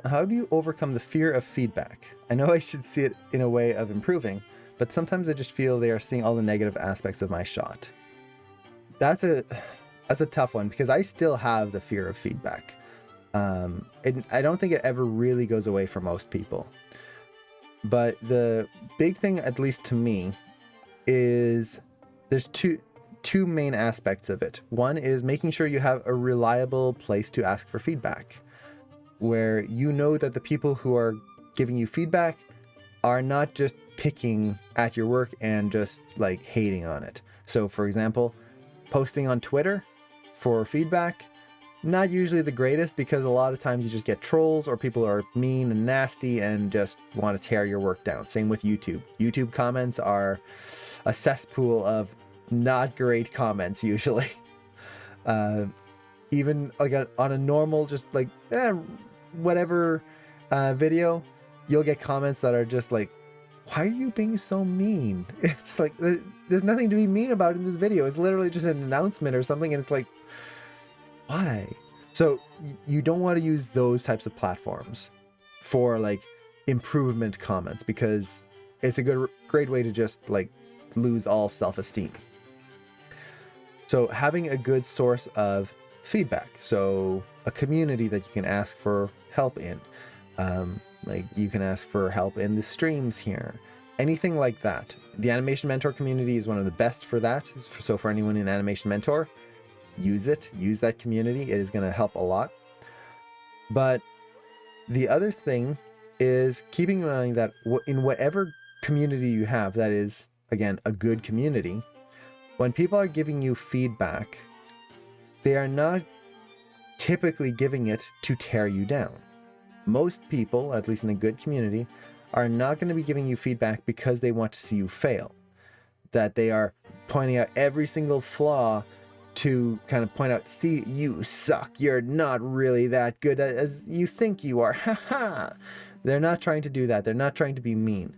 how do you overcome the fear of feedback? I know I should see it in a way of improving, but sometimes I just feel they are seeing all the negative aspects of my shot. That's a tough one because I still have the fear of feedback. And I don't think it ever really goes away for most people. But the big thing, at least to me, is there's two main aspects of it. One is making sure you have a reliable place to ask for feedback, where you know that the people who are giving you feedback are not just picking at your work and just like hating on it. So for example, posting on Twitter for feedback, not usually the greatest, because a lot of times you just get trolls or people are mean and nasty and just want to tear your work down. Same with YouTube. YouTube comments are a cesspool of not great comments usually. Even like on a normal, just like whatever video, you'll get comments that are just like, why are you being so mean? It's like, there's nothing to be mean about in this video. It's literally just an announcement or something, and it's like, why? So you don't want to use those types of platforms for like improvement comments, because it's a great way to just like lose all self-esteem. So having a good source of feedback, so a community that you can ask for help in, like you can ask for help in the streams here, anything like that. The Animation Mentor community is one of the best for that. So for anyone in Animation Mentor, use that community. It is going to help a lot. But the other thing is keeping in mind that in whatever community you have, that is, again, a good community, when people are giving you feedback, they are not typically giving it to tear you down. Most people, at least in a good community, are not going to be giving you feedback because they want to see you fail. That they are pointing out every single flaw to kind of point out, see, you suck, you're not really that good as you think you are, haha. They're not trying to do that. They're not trying to be mean.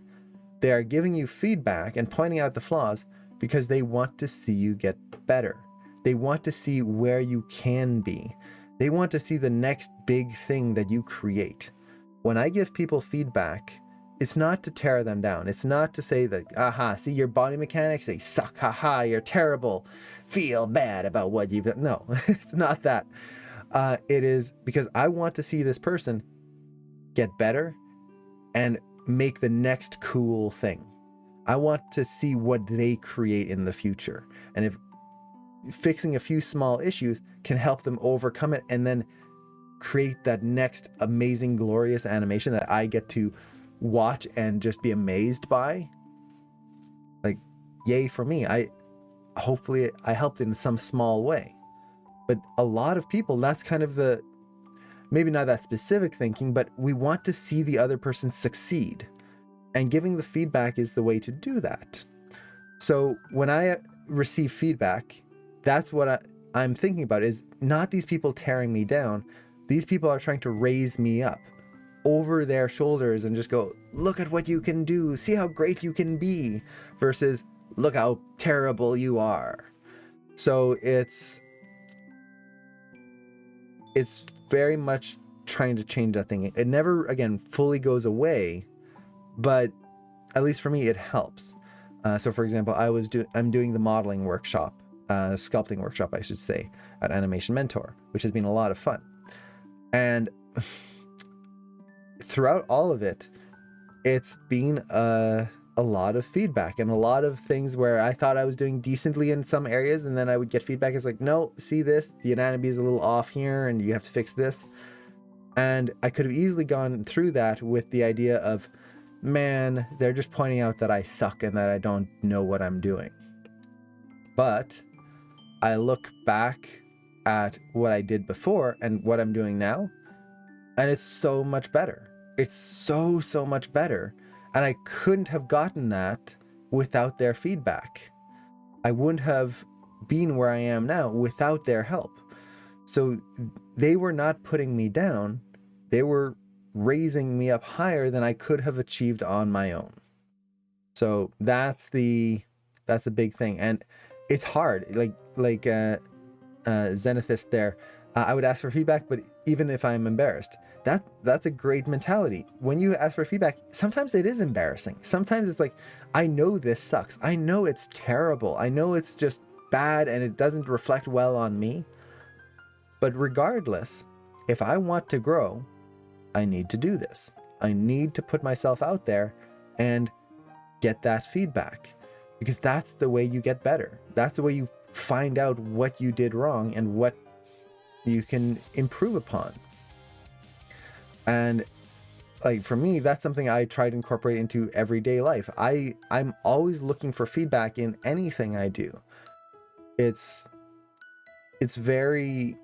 They are giving you feedback and pointing out the flaws because they want to see you get better. They want to see where you can be. They want to see the next big thing that you create. When I give people feedback, it's not to tear them down. It's not to say that, aha, see your body mechanics, they suck, haha, you're terrible, feel bad about what you've done. No, it's not that. It is because I want to see this person get better and make the next cool thing. I want to see what they create in the future. And if fixing a few small issues can help them overcome it and then create that next amazing, glorious animation that I get to watch and just be amazed by, like, yay for me. Hopefully I helped in some small way. But a lot of people, that's kind of the, maybe not that specific thinking, but we want to see the other person succeed, and giving the feedback is the way to do that. So when I receive feedback, that's what I'm thinking about, is not these people tearing me down. These people are trying to raise me up over their shoulders and just go, look at what you can do, see how great you can be, versus look how terrible you are. So it's very much trying to change that thing. It never, again, fully goes away, but at least for me, it helps. So for example, I'm doing the modeling workshop, sculpting workshop, I should say, at Animation Mentor, which has been a lot of fun. And throughout all of it, it's been a lot of feedback and a lot of things where I thought I was doing decently in some areas, and then I would get feedback. It's like, no, see this, the anatomy is a little off here and you have to fix this. And I could have easily gone through that with the idea of, man, they're just pointing out that I suck and that I don't know what I'm doing. But I look back at what I did before and what I'm doing now, and it's so much better. It's so much better. And I couldn't have gotten that without their feedback. I wouldn't have been where I am now without their help. So they were not putting me down. They were raising me up higher than I could have achieved on my own. So that's the big thing. And it's hard. Like Zenithist there, I would ask for feedback, but even if I'm embarrassed, that's a great mentality. When you ask for feedback, sometimes it is embarrassing. Sometimes it's like, I know this sucks. I know it's terrible. I know it's just bad and it doesn't reflect well on me. But regardless, if I want to grow, I need to do this. I need to put myself out there and get that feedback, because that's the way you get better. That's the way you find out what you did wrong and what you can improve upon. And like for me, that's something I try to incorporate into everyday life. I'm always looking for feedback in anything I do. It's very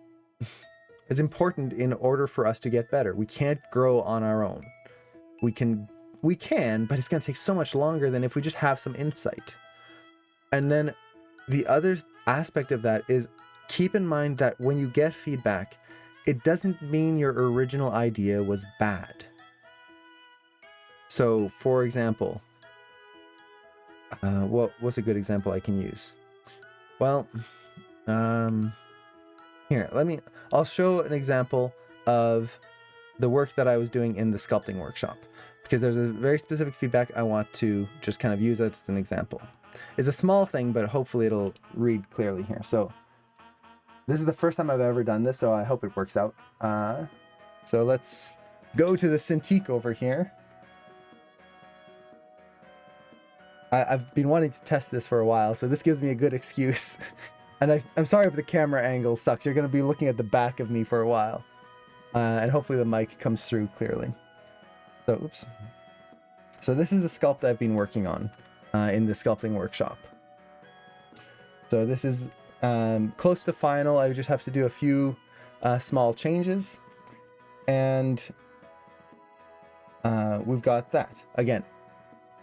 it's important in order for us to get better. We can't grow on our own. We can, but it's going to take so much longer than if we just have some insight. And then the other aspect of that is, keep in mind that when you get feedback, it doesn't mean your original idea was bad. So, for example, what's a good example I can use? Well, here, I'll show an example of the work that I was doing in the sculpting workshop, because there's a very specific feedback I want to just kind of use as an example. It's a small thing, but hopefully it'll read clearly here. So this is the first time I've ever done this, so I hope it works out. So let's go to the Cintiq over here. I've been wanting to test this for a while, so this gives me a good excuse. And I'm sorry if the camera angle sucks. You're going to be looking at the back of me for a while. And hopefully the mic comes through clearly. So, oops. So this is the sculpt I've been working on in the sculpting workshop. So this is close to final. I just have to do a few small changes. And we've got that. Again,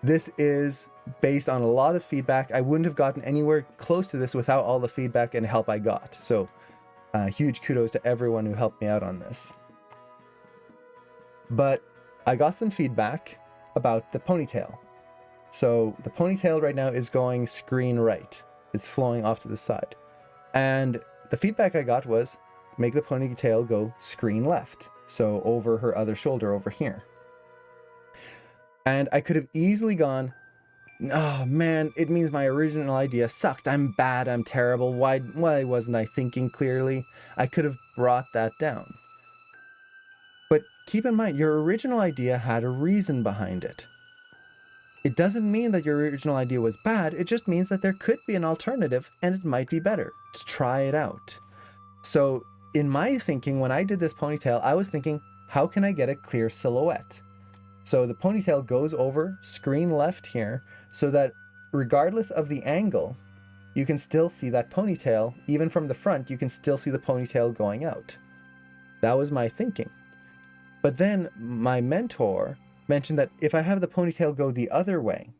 this is based on a lot of feedback. I wouldn't have gotten anywhere close to this without all the feedback and help I got. So huge kudos to everyone who helped me out on this. But I got some feedback about the ponytail. So the ponytail right now is going screen right. It's flowing off to the side. And the feedback I got was, make the ponytail go screen left. So over her other shoulder over here. And I could have easily gone, oh man, it means my original idea sucked. I'm bad, I'm terrible. Why wasn't I thinking clearly? I could have brought that down. But keep in mind, your original idea had a reason behind it. It doesn't mean that your original idea was bad. It just means that there could be an alternative and it might be better to try it out. So in my thinking, when I did this ponytail, I was thinking, how can I get a clear silhouette? So the ponytail goes over screen left here, so that regardless of the angle, you can still see that ponytail. Even from the front, you can still see the ponytail going out. That was my thinking. But then my mentor mentioned that if I have the ponytail go the other way,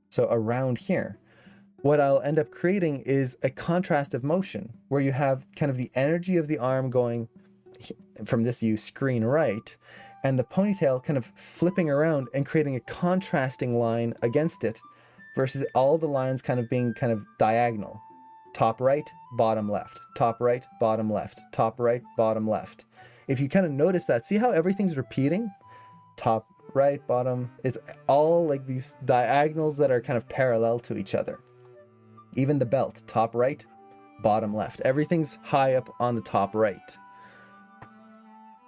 so around here, what I'll end up creating is a contrast of motion, where you have kind of the energy of the arm going from this view screen right, and the ponytail kind of flipping around and creating a contrasting line against it, versus all the lines kind of being kind of diagonal. Top right, bottom left, top right, bottom left, top right, bottom left. If you kind of notice that, see how everything's repeating? Top right, bottom, it's all like these diagonals that are kind of parallel to each other. Even the belt, top right, bottom left. Everything's high up on the top right.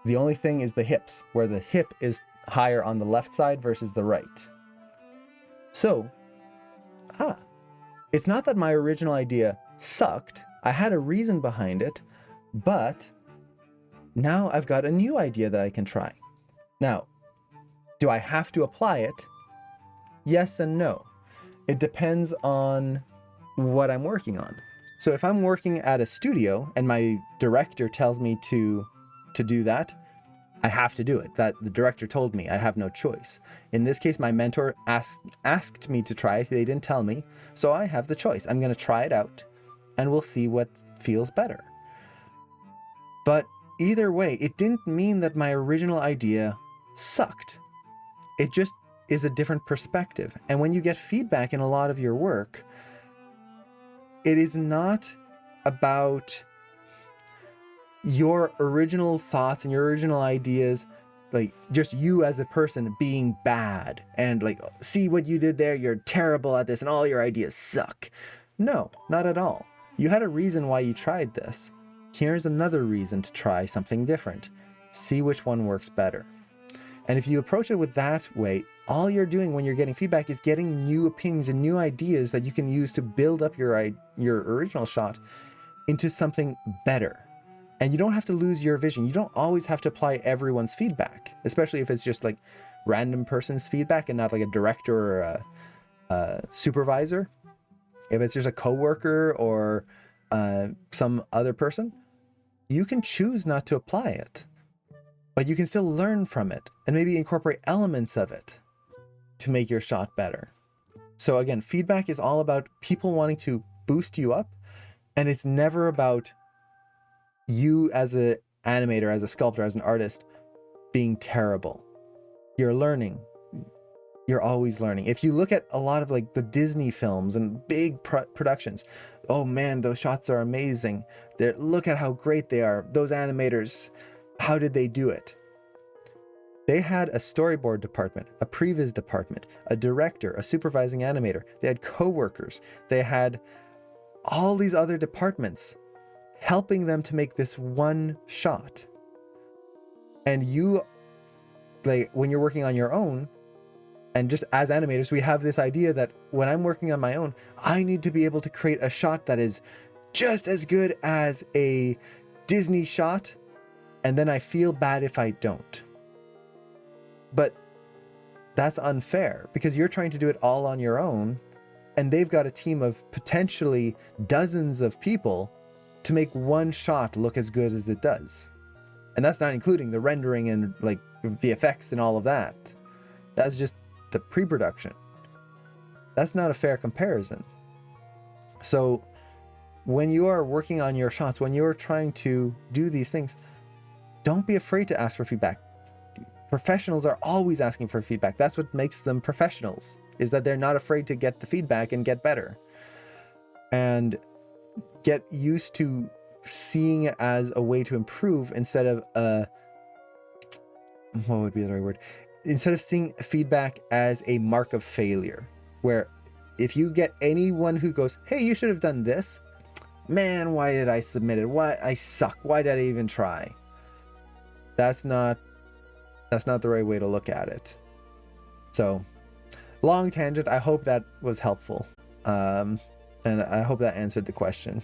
The only thing is the hips, where the hip is higher on the left side versus the right. So, it's not that my original idea sucked. I had a reason behind it, but now I've got a new idea that I can try. Now, do I have to apply it? Yes and no. It depends on what I'm working on. So if I'm working at a studio and my director tells me to do that, I have to do it. That the director told me, I have no choice. In this case, my mentor asked me to try it. They didn't tell me, so I have the choice. I'm going to try it out and we'll see what feels better. But either way, it didn't mean that my original idea sucked. It just is a different perspective. And when you get feedback in a lot of your work, it is not about your original thoughts and your original ideas, like just you as a person being bad and like, see what you did there, you're terrible at this and all your ideas suck. No, not at all. You had a reason why you tried this. Here's another reason to try something different. See which one works better. And if you approach it with that way, all you're doing when you're getting feedback is getting new opinions and new ideas that you can use to build up your original shot into something better. And you don't have to lose your vision. You don't always have to apply everyone's feedback, especially if it's just like random person's feedback and not like a director or a supervisor. If it's just a coworker or some other person, you can choose not to apply it, but you can still learn from it and maybe incorporate elements of it to make your shot better. So again, feedback is all about people wanting to boost you up, and it's never about you as an animator, as a sculptor, as an artist being terrible. You're learning. You're always learning. If you look at a lot of like the Disney films and big productions, oh man, those shots are amazing. Look at how great they are. Those animators, how did they do it? They had a storyboard department, a previs department, a director, a supervising animator. They had co-workers. They had all these other departments helping them to make this one shot. And you, like, when you're working on your own, and just as animators, we have this idea that when I'm working on my own, I need to be able to create a shot that is just as good as a Disney shot, and then I feel bad if I don't. But that's unfair, because you're trying to do it all on your own, and they've got a team of potentially dozens of people to make one shot look as good as it does. And that's not including the rendering and like VFX and all of that. That's just the pre-production. That's not a fair comparison. So when you are working on your shots, when you're trying to do these things, don't be afraid to ask for feedback. Professionals are always asking for feedback. That's what makes them professionals, is that they're not afraid to get the feedback and get better. And get used to seeing it as a way to improve instead of what would be the right word? Instead of seeing feedback as a mark of failure, where if you get anyone who goes, hey, you should have done this, man, why did I submit it? Why I suck? Why did I even try? That's not the right way to look at it. So, long tangent. I hope that was helpful. And I hope that answered the question.